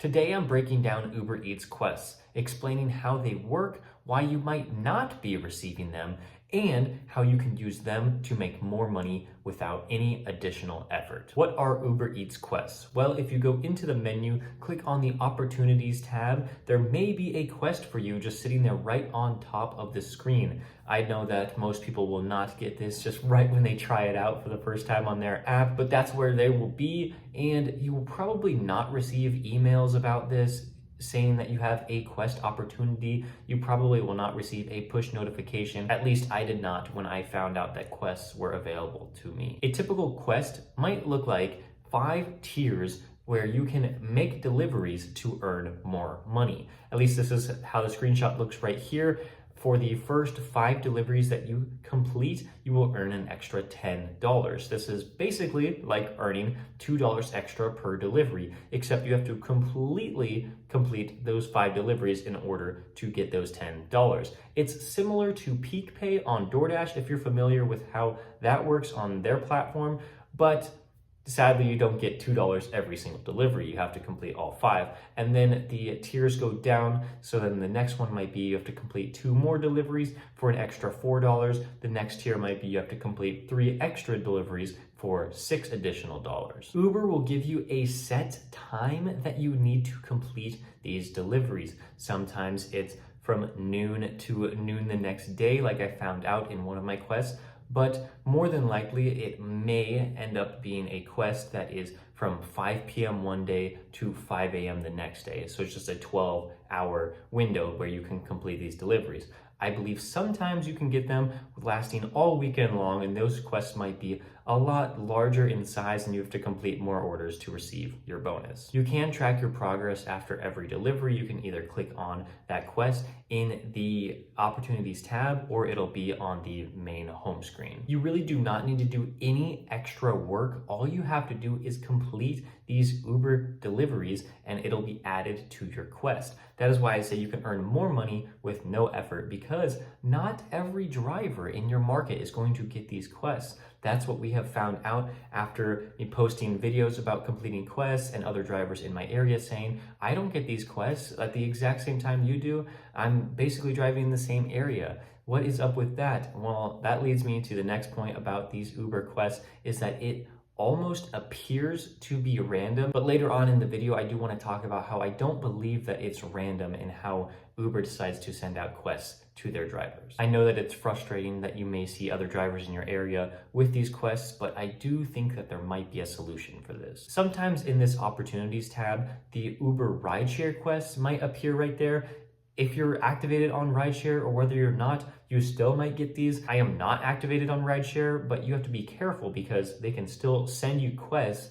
Today I'm breaking down Uber Eats quests, explaining how they work, why you might not be receiving them, and how you can use them to make more money without any additional effort. What are Uber Eats quests? Well, if you go into the menu, click on the Opportunities tab, there may be a quest for you just sitting there right on top of the screen. I know that most people will not get this just right when they try it out for the first time on their app, but that's where they will be, and you will probably not receive emails about this saying that you have a quest opportunity. You probably will not receive a push notification. At least I did not when I found out that quests were available to me. A typical quest might look like 5 tiers where you can make deliveries to earn more money. At least this is how the screenshot looks right here. For the first 5 deliveries that you complete, you will earn an extra $10. This is basically like earning $2 extra per delivery, except you have to completely complete those 5 deliveries in order to get those $10. It's similar to Peak Pay on DoorDash if you're familiar with how that works on their platform, but sadly, you don't get $2 every single delivery. You have to complete all 5. And then the tiers go down. So then the next one might be you have to complete 2 more deliveries for an extra $4. The next tier might be you have to complete 3 extra deliveries for $6 additional. Uber will give you a set time that you need to complete these deliveries. Sometimes it's from noon to noon the next day, like I found out in one of my quests. But more than likely, it may end up being a quest that is from 5 p.m. one day to 5 a.m. the next day. So it's just a 12-hour window where you can complete these deliveries. I believe sometimes you can get them lasting all weekend long, and those quests might be a lot larger in size and you have to complete more orders to receive your bonus. You can track your progress after every delivery. You can either click on that quest in the Opportunities tab or it'll be on the main home screen. You really do not need to do any extra work. All you have to do is complete these Uber deliveries and it'll be added to your quest. That is why I say you can earn more money with no effort, because not every driver in your market is going to get these quests. That's what we have found out after me posting videos about completing quests and other drivers in my area saying, I don't get these quests at the exact same time you do. I'm basically driving in the same area. What is up with that? Well, that leads me to the next point about these Uber quests, is that it almost appears to be random, but later on in the video, I do want to talk about how I don't believe that it's random and how Uber decides to send out quests to their drivers. I know that it's frustrating that you may see other drivers in your area with these quests, but I do think that there might be a solution for this. Sometimes in this Opportunities tab, the Uber rideshare quests might appear right there. If you're activated on rideshare or whether you're not, you still might get these. I am not activated on rideshare, but you have to be careful because they can still send you quests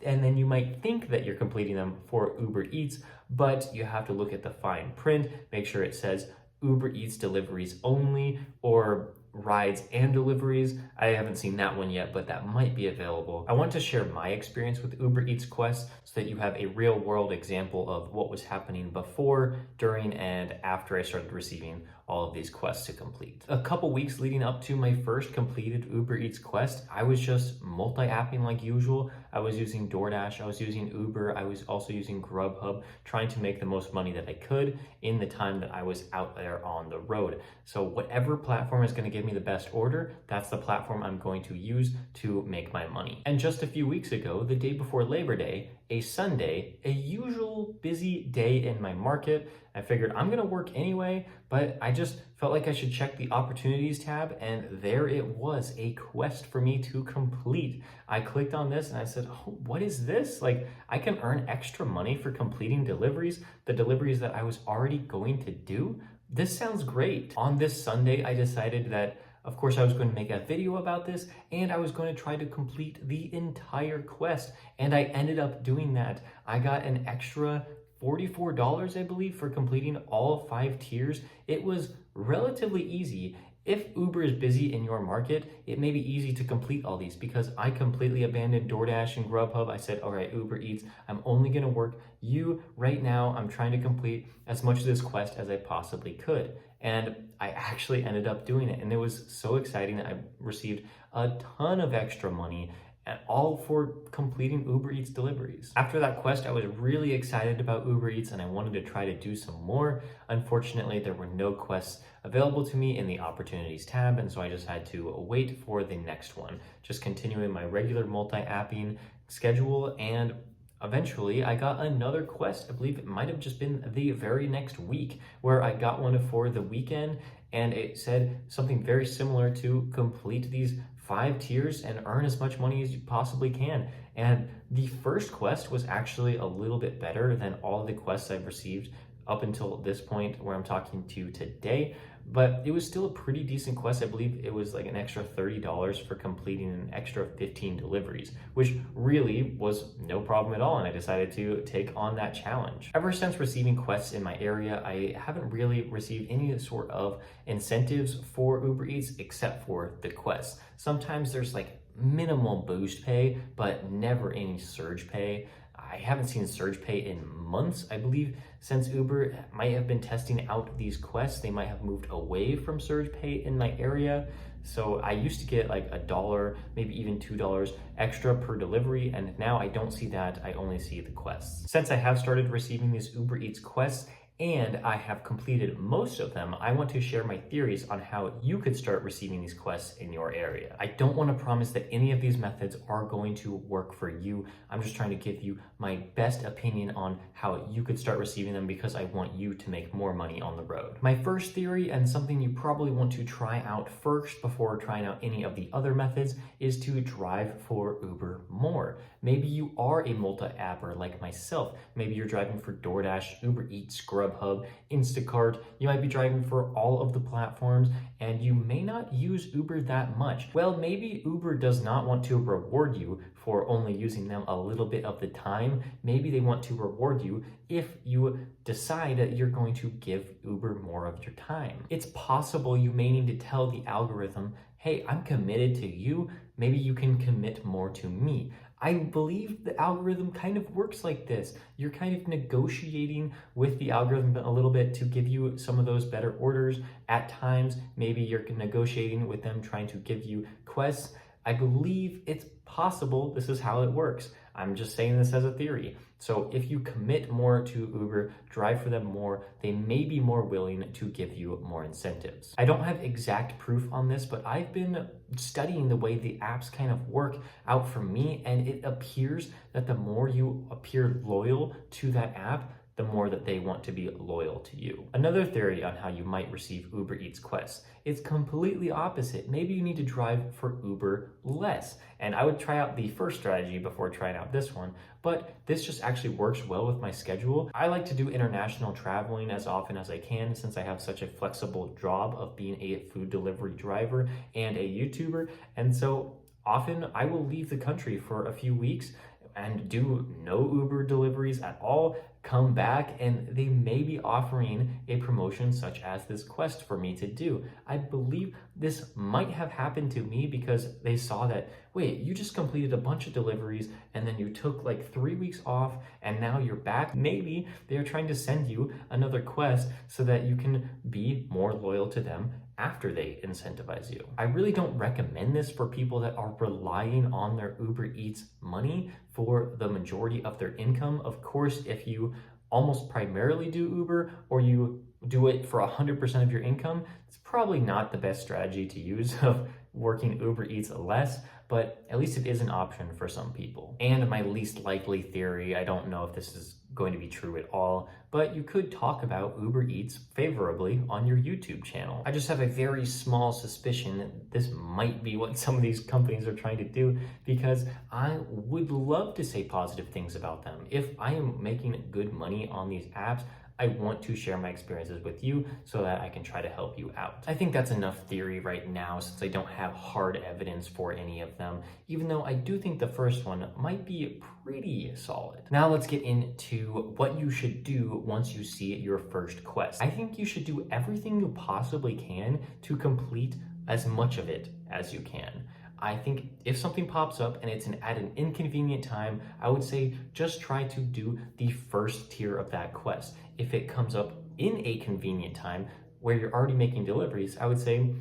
and then you might think that you're completing them for Uber Eats, but you have to look at the fine print, make sure it says Uber Eats deliveries only or rides and deliveries. I haven't seen that one yet, but that might be available. I want to share my experience with Uber Eats quests so that you have a real world example of what was happening before, during, and after I started receiving all of these quests to complete. A couple weeks leading up to my first completed Uber Eats quest, I was just multi-apping like usual. I was using DoorDash, I was using Uber, I was also using Grubhub, trying to make the most money that I could in the time that I was out there on the road. So whatever platform is going to give me the best order, that's the platform I'm going to use to make my money. And just a few weeks ago, the day before Labor Day, a Sunday, a usual busy day in my market, I figured I'm gonna work anyway, but I just felt like I should check the Opportunities tab, and there it was, a quest for me to complete. I clicked on this and I said, oh, what is this? Like, I can earn extra money for completing deliveries, the deliveries that I was already going to do? This sounds great. On this Sunday, I decided that of course, I was going to make a video about this and I was going to try to complete the entire quest. And I ended up doing that. I got an extra $44, I believe, for completing all 5 tiers. It was relatively easy. If Uber is busy in your market, it may be easy to complete all these because I completely abandoned DoorDash and Grubhub. I said, all right, Uber Eats, I'm only going to work you right now. I'm trying to complete as much of this quest as I possibly could. And I actually ended up doing it. And it was so exciting. I received a ton of extra money and all for completing Uber Eats deliveries. After that quest, I was really excited about Uber Eats and I wanted to try to do some more. Unfortunately, there were no quests available to me in the opportunities tab, and so I just had to wait for the next one, just continuing my regular multi-apping schedule. And eventually I got another quest. I believe it might have just been the very next week, where I got one for the weekend, and it said something very similar to complete these 5 tiers and earn as much money as you possibly can. And the first quest was actually a little bit better than all the quests I've received up until this point where I'm talking to you today, but it was still a pretty decent quest. I believe it was like an extra $30 for completing an extra 15 deliveries, which really was no problem at all, and I decided to take on that challenge. Ever since receiving quests in my area, I haven't really received any sort of incentives for Uber Eats except for the quests. Sometimes there's like minimal boost pay, but never any surge pay. I haven't seen surge pay in months. I believe since Uber might have been testing out these quests, they might have moved away from surge pay in my area. So I used to get like $1, maybe even $2 extra per delivery, and now I don't see that. I only see the quests. Since I have started receiving these Uber Eats quests, and I have completed most of them, I want to share my theories on how you could start receiving these quests in your area. I don't want to promise that any of these methods are going to work for you. I'm just trying to give you my best opinion on how you could start receiving them, because I want you to make more money on the road. My first theory, and something you probably want to try out first before trying out any of the other methods, is to drive for Uber more. Maybe you are a multi-apper like myself. Maybe you're driving for DoorDash, Uber Eats, Grubhub, Instacart. You might be driving for all of the platforms, and you may not use Uber that much. Well, maybe Uber does not want to reward you for only using them a little bit of the time. Maybe they want to reward you if you decide that you're going to give Uber more of your time. It's possible you may need to tell the algorithm, hey, I'm committed to you. Maybe you can commit more to me. I believe the algorithm kind of works like this. You're kind of negotiating with the algorithm a little bit to give you some of those better orders. At times, maybe you're negotiating with them, trying to give you quests. I believe it's possible this is how it works. I'm just saying this as a theory. So if you commit more to Uber, drive for them more, they may be more willing to give you more incentives. I don't have exact proof on this, but I've been studying the way the apps kind of work out for me, and it appears that the more you appear loyal to that app, the more that they want to be loyal to you. Another theory on how you might receive Uber Eats quests, it's completely opposite. Maybe you need to drive for Uber less. And I would try out the first strategy before trying out this one, but this just actually works well with my schedule. I like to do international traveling as often as I can, since I have such a flexible job of being a food delivery driver and a YouTuber. And so often I will leave the country for a few weeks and do no Uber deliveries at all, come back, and they may be offering a promotion such as this quest for me to do. I believe this might have happened to me because they saw that, wait, you just completed a bunch of deliveries and then you took like 3 weeks off and now you're back. Maybe they're trying to send you another quest so that you can be more loyal to them after they incentivize you. I really don't recommend this for people that are relying on their Uber Eats money for the majority of their income. Of course, if you almost primarily do Uber, or you do it for 100% of your income, it's probably not the best strategy to use of working Uber Eats less, but at least it is an option for some people. And my least likely theory, I don't know if this is going to be true at all, but you could talk about Uber Eats favorably on your YouTube channel. I just have a very small suspicion that this might be what some of these companies are trying to do, because I would love to say positive things about them. If I am making good money on these apps, I want to share my experiences with you so that I can try to help you out. I think that's enough theory right now, since I don't have hard evidence for any of them, even though I do think the first one might be pretty solid. Now let's get into what you should do once you see your first quest. I think you should do everything you possibly can to complete as much of it as you can. I think if something pops up and it's at an inconvenient time, I would say just try to do the first tier of that quest. If it comes up in a convenient time where you're already making deliveries, I would say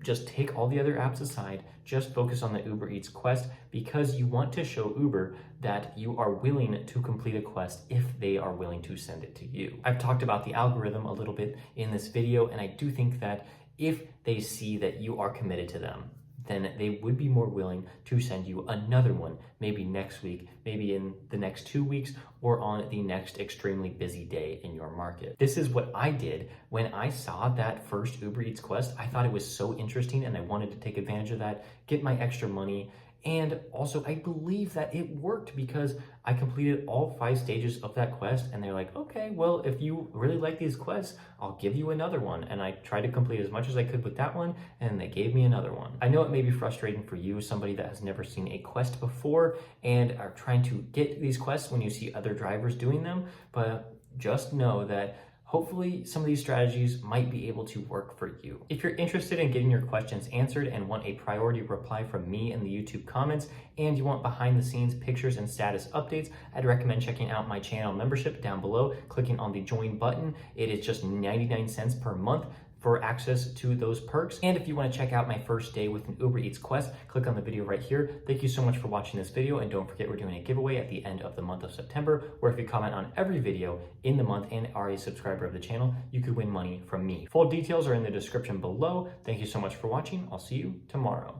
just take all the other apps aside, just focus on the Uber Eats quest because you want to show Uber that you are willing to complete a quest if they are willing to send it to you. I've talked about the algorithm a little bit in this video, and I do think that if they see that you are committed to them, then they would be more willing to send you another one, maybe next week, maybe in the next 2 weeks, or on the next extremely busy day in your market. This is what I did when I saw that first Uber Eats quest. I thought it was so interesting and I wanted to take advantage of that, get my extra money. And also, I believe that it worked because I completed all 5 stages of that quest, and they're like, okay, well, if you really like these quests, I'll give you another one. And I tried to complete as much as I could with that one, and they gave me another one. I know it may be frustrating for you, somebody that has never seen a quest before and are trying to get these quests when you see other drivers doing them, but just know that hopefully some of these strategies might be able to work for you. If you're interested in getting your questions answered and want a priority reply from me in the YouTube comments, and you want behind the scenes pictures and status updates, I'd recommend checking out my channel membership down below, clicking on the join button. It is just 99 cents per month for access to those perks. And if you want to check out my first day with an Uber Eats quest, click on the video right here. Thank you so much for watching this video, and don't forget we're doing a giveaway at the end of the month of September, where if you comment on every video in the month and are a subscriber of the channel, you could win money from me. Full details are in the description below. Thank you so much for watching. I'll see you tomorrow.